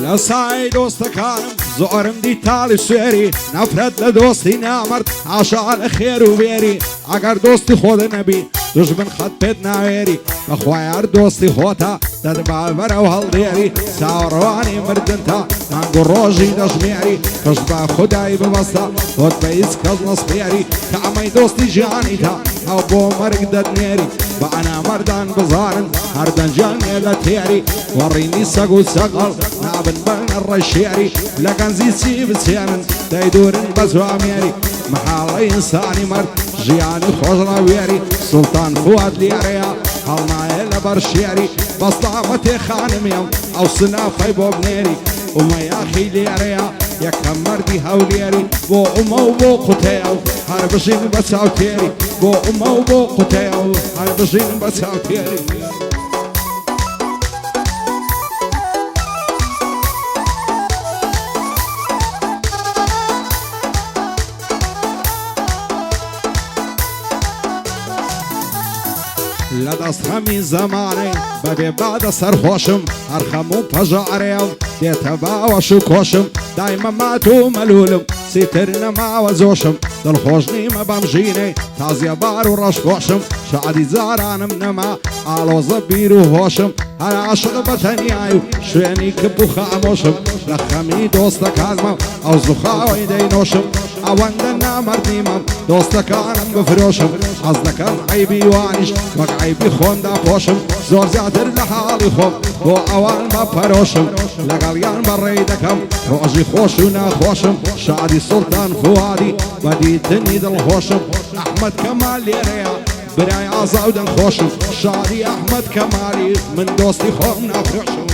لسای دۆستەکانم زۆرم دی تاڵی سوێری نەفرەت لە دۆستی نامەرد عاشق لە خێر و بێری ئەگەر دۆستی خۆت نەبی دژمن خەت پێت ناوێری بەخوای هەر دۆستی خۆتە دەدبا بەرەو هەڵدێری چاوەڕوانی مردن تا مانگ و ڕۆژی دەژمێری پشت بە خودای ببەستە خۆت بە هیچ کەس نەسپێری کە ئەمەی دۆستی ژیانی تا ئەو بۆ مەرگ دەدنێری بە ئەنامەردان بزانن هەردەنجان نێ لە تێری وەڕینی سەگ و سەگەڵ نابن بەنە ڕەشێری لە گەنجی چی بچێنن دەیدورن بە زوامێری محاڵەی ئینسانی مرد ژیانی خۆشڕاوێری سوڵتان فواد لێرەیە هەڵنایە لەبەر شێری بەستامە تێخانمێم ئەو سنافەی بۆ بنێری ئومەیاخی لێرەیە یەکەم مەردی هەولێری بۆ ئومە و بۆ قوتەیە و هەر بژین بە چاوتێری بۆ ئومە و بۆ قوتەیە و هەر بژین بە چاوتێری لە دەست هەمی زەمانەی بەبێ بادە سەرخۆشم هەر هەموو پەژارێم دێتە باوەش و کۆشم دایمە مات و مەلولم سیتر نەماوە زۆشم دڵخۆش نیمە بەم ژینەی تازیە بار و ڕەشخۆشم شادی جارانم نەما ئاڵۆزە بیر و هۆشم هەر عاشق بە تەنیای و شوێنی کب و خامۆشم لە خەمی دۆستەکانمە ئەو زوخاوەی دەینۆشم ئەوەندە نامەردیمەم دۆستەکانم بفرۆشم حەز دەکەم عەیبی وانیش وەک عەیبی خۆمدا پۆشم زۆر زیاتر لە حاڵی خۆم بۆ ئەوان بەپەرۆشم لەگەڵیان بەڕێی دەکەم ڕۆژی خۆش و ناخۆشم شادی سوڵتان فوادی بەدیتنی دڵخۆشم ئەحمەد کەمال لێرەیە برای ئازا و دەنخۆشم شادی ئەحمەد کەمالی من دۆستی خۆم نافرۆشم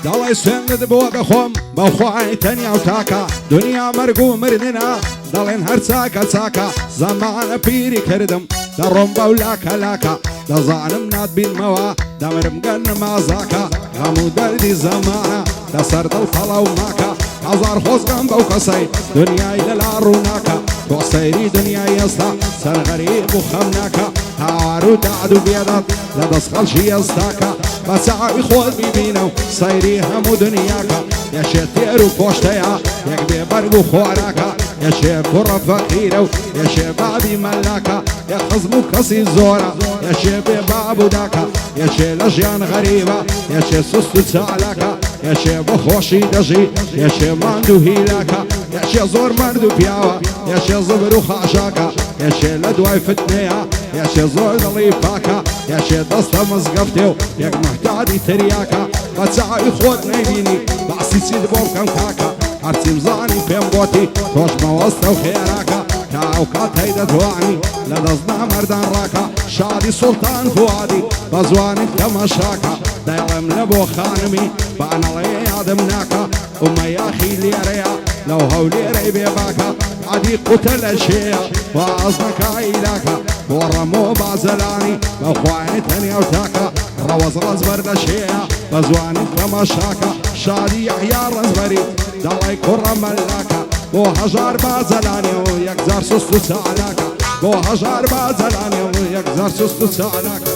دەڵێ سوێندت بۆ دەخۆم بەخوای تەنیا و تاکە دنیا مەرگ و مردنە دەڵێن هەر چاکە چاکە زەمانە پیری کردم دەڕۆم بەو لاکە لاکە دەزانم ناتبینمەوە دەمرم گەن مازاکە هەموو دەردی زەمانە لەسەر دڵ تەڵە و ماکە هەزار خۆزگەم بەو کەسەی دنیای لەلا ڕووناکە تۆ سەیری دنیای ئێستا سەرغەریب و خەم ناکە هاوار و داد و بێداد لە دەست خەڵکی ئێستاکە بە چاوی خۆت بیبینە و سەیری هەموو دنیاکە یەشێ تێر و پۆشتەیە یەک بێبەرگ و خۆراکە یەشێ کوڕە فەقیرە و یەشێ بابی مەلاکە یەک خزم و کەسی زۆرە یەشێ بێ باب و داکە یەشێ لە ژیان غەریبە یەشێ سوست و چالاکە یەشێ بە خۆشی دەژی یەشێ ماند و هیلاکە یەشێ زۆر مرد و پیاوە یەشێ زبر و خاشاکە یەشێ لە دوای فتنەیە یەشێ زۆر دڵی پاکە یەشێ دەستە مزگەفتێ و یەک مەحتادی تریاکە بە چاوی خۆت نەیبینی باسی چیت بۆ بکەم کاکە هەرچی بزانی پێم گۆتی تۆش مەوەستە و خێراکە تا ئەو کاتەی دەتوانی لە دەست نامەردان ڕاکە شادی سوڵتان فوادی بە زوانی تەماشاکە دەیڵێم لە بۆ خانمی بانەڵێ یادم ناکە ئومەیاخی لێرەیە لەو هەولێرەی بێباکە عەدی قوتە لە شێیە واز نەکایلاکە بۆ ڕەمۆ بازەلانی بەخوای تەنیا و تاکە ڕەوەز ڕەزبەر لە شێیە بە زوانی تەماشاکە شادی یەحیا ڕەزبەری دەڵێ کوڕە مەلاکە بۆ هەژار بازەلانێ و یەکجار سوست و چالاکە بۆ هەژار بازەلانێ و یەکجار سوست و چالاکە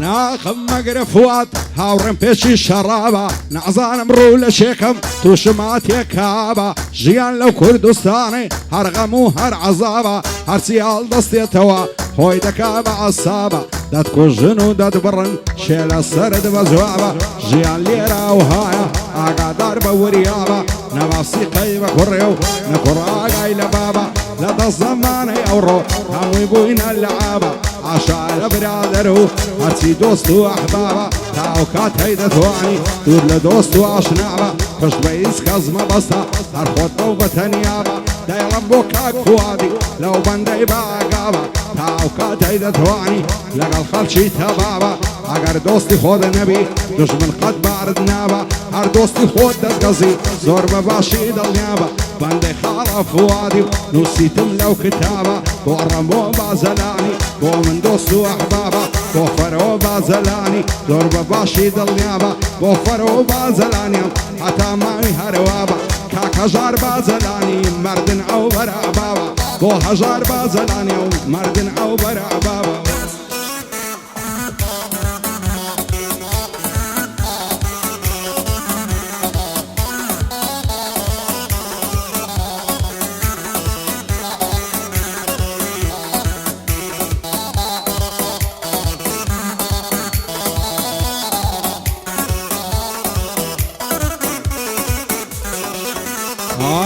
ناخم مەگرە فواد هاوڕێم پێشی شەڕابە نەزانم ڕوو لە شێکم تووشما تێکابە ژیان لەو کوردستانی هەر غەم و هەر عەزابە هەرچی هەڵدەستێتەوە خۆی دەکا بە عەسابە دەتکوژن و دەتبڕن شێ لە سەرت بە جوابە ژیان لێرە و هایە ئاگادار بە وریابە نەماسی قەی بە کوڕێ و نەکوڕ ئاگای لە بابە لە دەست زەمانەی ئەوڕۆ هەمووی بووینە لەعابە عاشا لە برادەر و هەرچی دۆست و ئەحبابە تا ئەو کاتەی دەتوانی دوور لە دۆست و ئاشنابە پشت بە هیچ کەس مەبەستە هەر خۆت بەو بەتەنیابە دايڵم بۆ کاک فوادی لەو بەندەی باگاوە تاو کاتەی دەتوانی لەگەڵ خەڵکی تەبابە ئەگەر دۆستی خۆت نەبی دوژمن قەت بارد نابە هەر دۆستی خۆت دەستگەزی زۆر بە باشی دڵنیابە بەندەی خاڵە فوادی و نووسیتم لەو کتابە بۆ ڕەم بۆ بازەلانی بۆ من دۆست و ئەحبابە بۆ فەرەوە بازەلانی زۆر بە باشی دڵنیابە بۆ فەرەوە بازەلانیم هەتا ماوی هەروابە کاک هەژار بازەلانی مەردن ئەو بەرەبابە بۆ هەژار بازەلانی و مەردن ئەو بەرەبابە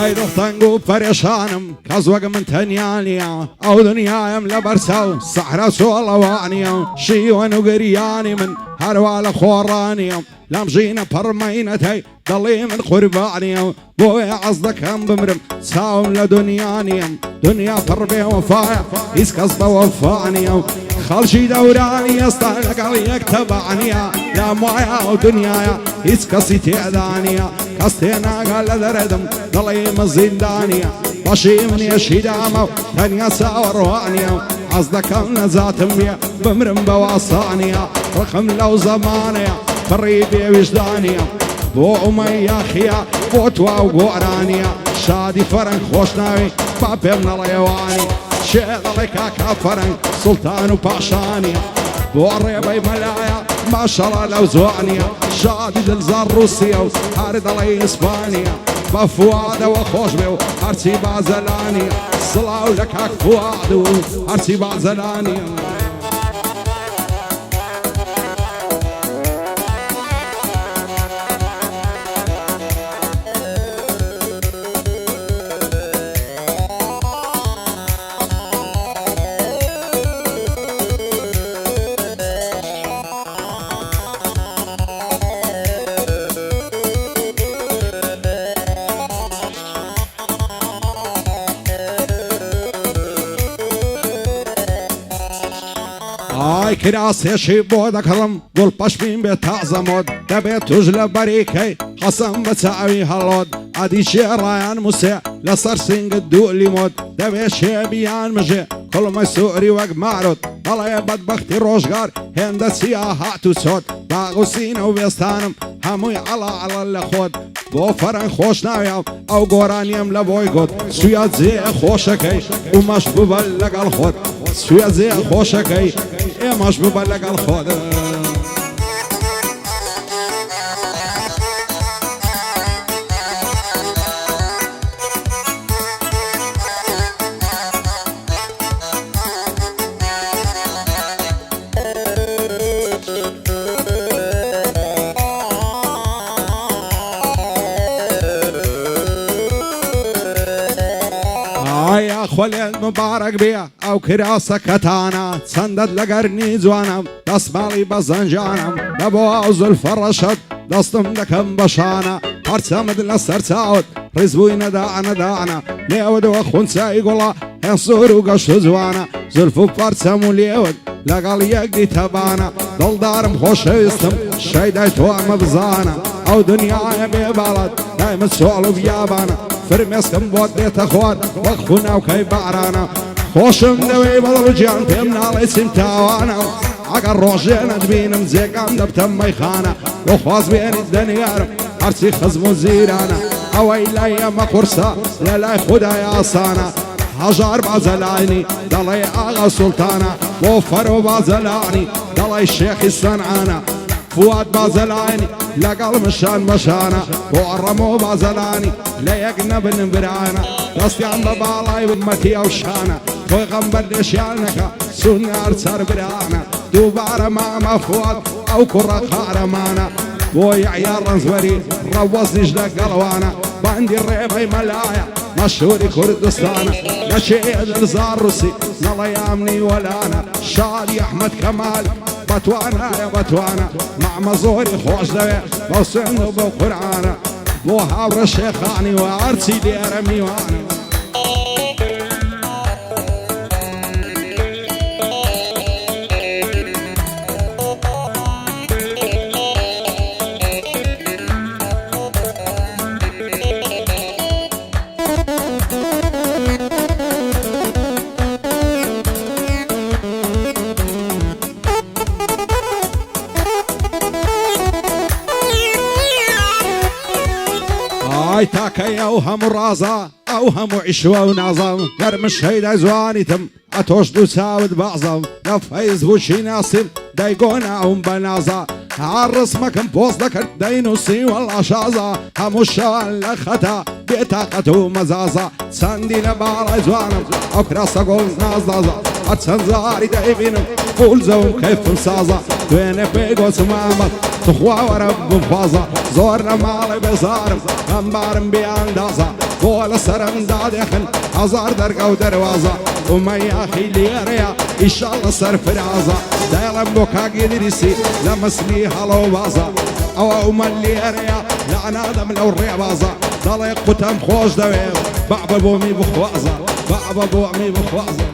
ئای دڵتەنگ و پەرێشانم کەس وەک من تەنیا نییە ئەو دنیایم لە بەرسە و سەحرە سۆڵەوانیە شیوەن و گریانی من هەروە لە خۆڕانیم لەم ژینە پەڕمەینەتەی دڵی من قوربانیە بۆیە عەز دەکەم بمرم چاوم لە دنیا نیم دنیا پڕ بێ وەفایە هیچ کەس بە وەفا نییە خەڵکی دەورانی ئێستا لەگەڵ یەک تەبعانیە لام وایە ئەو دنیاە هیچ کەسی تێدا نییە کەس تێناگە لە دەرەدەم دڵی من زیندانیە بەشی منێشی دامە و تەنیا چاوەڕوانیە عەز دەکەم نەجاتم بێ بمرم بە واسانیە ڕقم لەو زەمانەیە پڕی بێویژدانیە بۆ ئومەیاخیە بۆ توا و گۆرانیە شادی فەرەنگ خۆشناوی با پێم نەڵێوانی شێ دەڵێ کاکا فەرەنگ سوڵتان و پاشانیە بۆ ڕێبەی مەلایە ماشەڵا لەو جوانیە شادی دڵزار ڕووسیە و هەر دەڵێ ئیسپانیە بە فوادەوە خۆش بێ و هەرچی بازەلانیە سڵاو لە کاک فواد و هەرچی بازەلانیە ئای کراسێشی بۆ دەکڕم گوڵ پەشمین بێت تازەمۆت دەبێت توش لە بەریکەی قەسەم بە چاوی هەڵۆت ئەدی شێڕایان موسێ لەسەر سنگت دوو لیمۆت دەبێت شێبیان مژێ کڵمەی سووری وەک مارۆت بەڵێ بەدبەختی ڕۆژگار هێندە چیا هات و چۆت داغوسینە و وێستانم هەمووی ئەڵە لە خۆت بۆ فەرەنگ خۆش ناویە ئەو گۆرانیم لە بۆی گوت سویا جێ خۆشەکەی و مەش ببە لەگەڵ خۆت سویا جێ خۆشەکەی ئێمەش ببە لەگەڵ خۆت خۆلێت مبارەک بێ ئەو کراسە کەتانە چەندەت لەگەرنی جوانم دەستماڵی بە زەنجانم لە بۆ ئەو زولفە ڕەشت دەستم دەکەم بەشانە هەرچەمت لەسەر چاوت ڕیزبووی نەدانە لێوەدەوە خونچایی گوڵە هێن سوور و گەشت و جوانە زولف و پەرچەم و لێوت لەگەڵ یەکدی تەبانە دڵدارم خۆشەویستم شەیدای تۆ ئەمە بزانە ئەو دنیاە بێباڵەت دایمت سۆڵ و بیابانە فرمێسکم بۆت دێتە خۆت وەک خوناوکەی بارانە خۆشم دەوێ بەڵ گیان پێم ناڵێ چیم تاوانە ئەگەر ڕۆژێ نەتبینم جێگام دەبتەم مەیخانە بۆ خواز بێنیت دەنیارم هەرچی خزم و زیرانە ئەوەی لای ئەمە قورسە لە لای خودای ئاسانە هەژار بازەلانی دەڵێ ئاغا سوڵتانە بۆ فەرۆ بازەلانی دەڵێ شێخی سەنعانە فواد بازەلانی لەگەڵ مشان بەشانە بۆ ئەڕەمۆ بازەلانی لە یەک نەبن برانە دەستیان بە باڵای ومەتی ئەو شانە خۆی غەمبەر لێشیانەکە سونار چەر برانە دووبارە مامە فواد ئەو کوڕە قارەمانە بۆ یعیار ڕەنزوەری ڕەوەزیش لەگەڵوانە باندی ڕێبەی مەلایە مەشهوری کوردستانە لەچێ دڵزار ڕووسی نەڵێ ئامنی وەلانە شادی ئەحمەد کەمال بەتوانایە بەتوانە مەعمە زۆری خۆش دەوێ بەو سوێن و بەو قورعانە بۆ هاوڕە شێخانی و هەرچی لێرە میوانە ئای تاکەی ئەو هەموو ڕازە ئەو هەموو عیشوە و نازەم گەرمش هەیدا جوانیتم ئەتۆش دوو چاوت بەعزەم لە فەیسبووکی ناسیم دەیگۆنا ئەوم بە نازە هەر ڕسمەکەم پۆست دەکرد دەینووسی وەڵا شازە هەموو شەوان لە خەتا بێتاقەت و مەزازە چەندی لە باڵای جوانم ئەو کراسە گۆڵ نازدازە چەند زاری دەیبینم قول زەوم کەیفم سازە دوێنێ پێی گۆچم ئەمەد تخوا وەرە بمفازە زۆر لە ماڵی بێزارم ئەمبارم بیاندازە بۆ لە سەرمدا دێخن هەزار دەرگە و دەروازە ومە یاخی لێرەیە ئیشاڵە سەرفرازە دەڵم بۆ کاگی دریسی لە مسلی هەڵە و بازە ئەوە ومە لێرەیە لەعنادەم لەو ڕێبازە دەڵێ قوتەم خۆش دەوێ بەعبە بۆ می بخوازە بەعبە بۆ می بخوازە